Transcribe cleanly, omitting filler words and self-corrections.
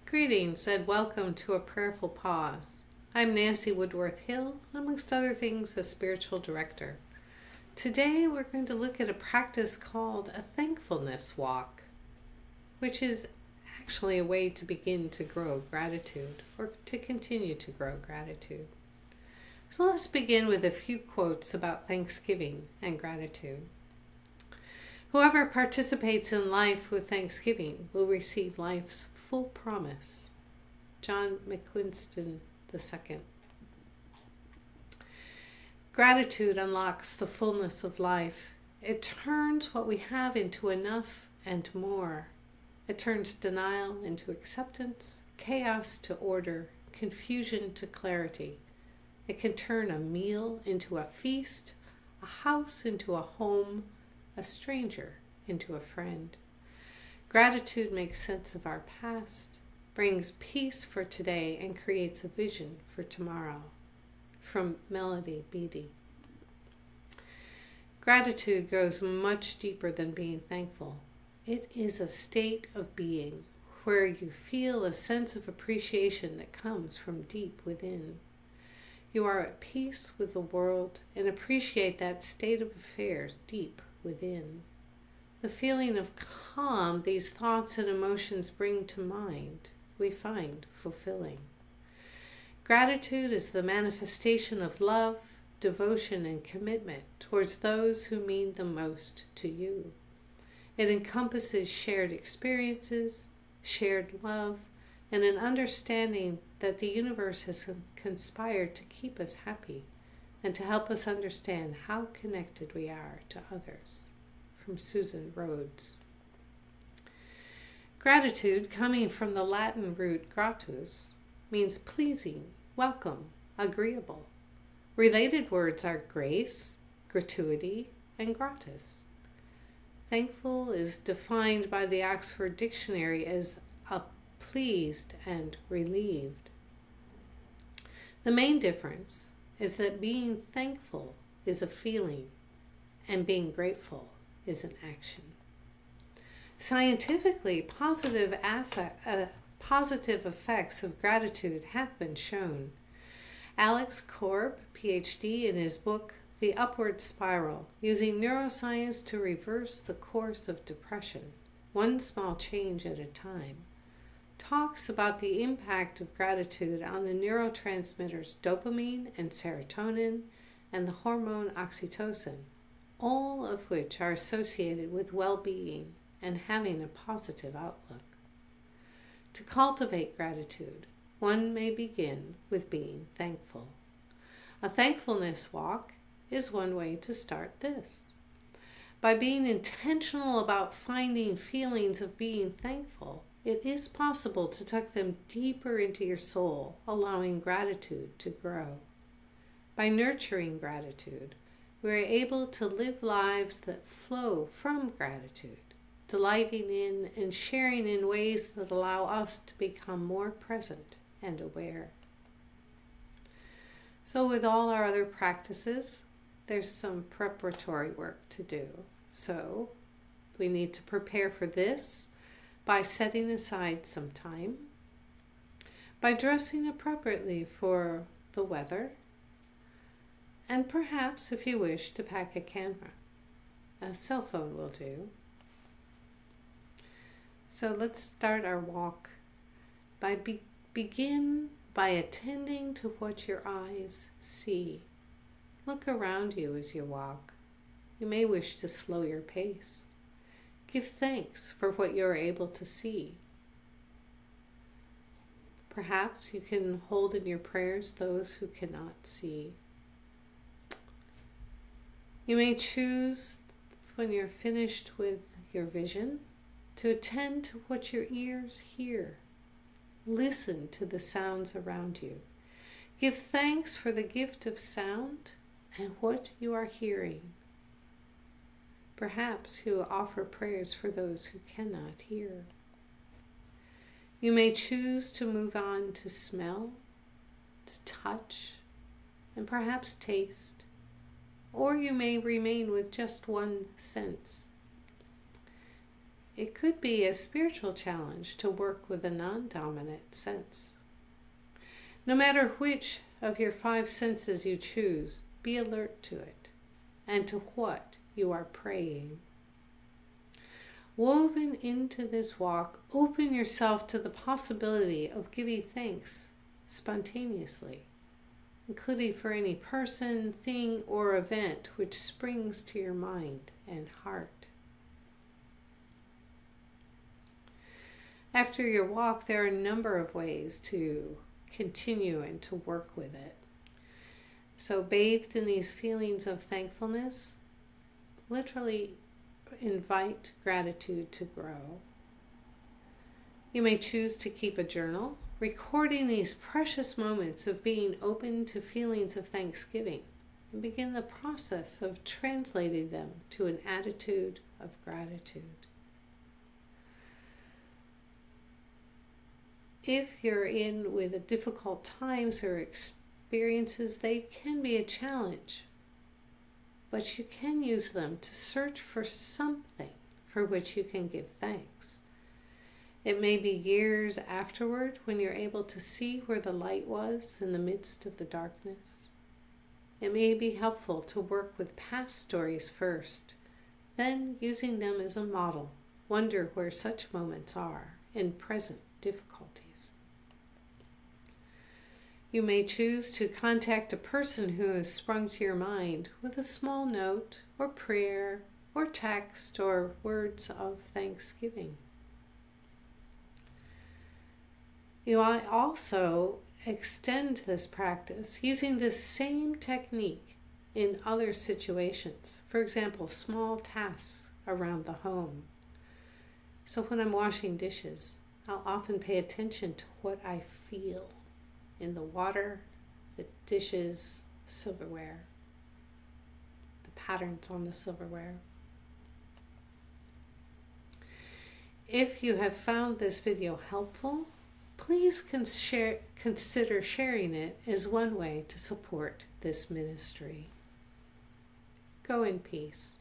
Greetings and welcome to a Prayerful Pause. I'm Nancy Woodworth-Hill, amongst other things, a spiritual director. Today we're going to look at a practice called a Thankfulness Walk, which is actually a way to begin to grow gratitude or to continue to grow gratitude. So let's begin with a few quotes about Thanksgiving and gratitude. Whoever participates in life with thanksgiving will receive life's full promise. John McQuiston II. Gratitude unlocks the fullness of life. It turns what we have into enough and more. It turns denial into acceptance, chaos to order, confusion to clarity. It can turn a meal into a feast, a house into a home, a stranger into a friend. Gratitude makes sense of our past, brings peace for today, and creates a vision for tomorrow. From Melody Beattie. Gratitude goes much deeper than being thankful. It is a state of being where you feel a sense of appreciation that comes from deep within. You are at peace with the world and appreciate that state of affairs deep within. The feeling of calm these thoughts and emotions bring to mind, we find fulfilling. Gratitude is the manifestation of love, devotion, and commitment towards those who mean the most to you. It encompasses shared experiences, shared love, and an understanding that the universe has conspired to keep us happy and to help us understand how connected we are to others. From Susan Rhodes. Gratitude, coming from the Latin root gratus, means pleasing, welcome, agreeable. Related words are grace, gratuity, and gratis. Thankful is defined by the Oxford Dictionary as pleased and relieved. The main difference is that being thankful is a feeling and being grateful is an action. Scientifically, positive effects of gratitude have been shown. Alex Korb, PhD, in his book The Upward Spiral, using neuroscience to reverse the course of depression, one small change at a time, talks about the impact of gratitude on the neurotransmitters dopamine and serotonin and the hormone oxytocin, all of which are associated with well-being and having a positive outlook. To cultivate gratitude, one may begin with being thankful. A thankfulness walk is one way to start this. By being intentional about finding feelings of being thankful, it is possible to tuck them deeper into your soul, allowing gratitude to grow. By nurturing gratitude, we are able to live lives that flow from gratitude, delighting in and sharing in ways that allow us to become more present and aware. So with all our other practices, there's some preparatory work to do. So we need to prepare for this by setting aside some time, by dressing appropriately for the weather, and perhaps, if you wish, to pack a camera. A cell phone will do. So let's start our walk by begin by attending to what your eyes see. Look around you as you walk. You may wish to slow your pace. Give thanks for what you are able to see. Perhaps you can hold in your prayers those who cannot see. You may choose, when you're finished with your vision, to attend to what your ears hear. Listen to the sounds around you. Give thanks for the gift of sound and what you are hearing. Perhaps you will offer prayers for those who cannot hear. You may choose to move on to smell, to touch, and perhaps taste, or you may remain with just one sense. It could be a spiritual challenge to work with a non-dominant sense. No matter which of your 5 senses you choose, be alert to it and to what you are praying. Woven into this walk, open yourself to the possibility of giving thanks spontaneously, including for any person, thing, or event which springs to your mind and heart. After your walk, there are a number of ways to continue and to work with it. So, bathed in these feelings of thankfulness, literally invite gratitude to grow. You may choose to keep a journal, recording these precious moments of being open to feelings of thanksgiving, and begin the process of translating them to an attitude of gratitude. If you're in with difficult times or experiences, they can be a challenge. But you can use them to search for something for which you can give thanks. It may be years afterward when you're able to see where the light was in the midst of the darkness. It may be helpful to work with past stories first, then using them as a model, wonder where such moments are in present difficulties. You may choose to contact a person who has sprung to your mind with a small note or prayer or text or words of thanksgiving. You might also extend this practice using this same technique in other situations. For example, small tasks around the home. So when I'm washing dishes, I'll often pay attention to what I feel in the water, the dishes, silverware, the patterns on the silverware. If you have found this video helpful, please consider sharing it as one way to support this ministry. Go in peace.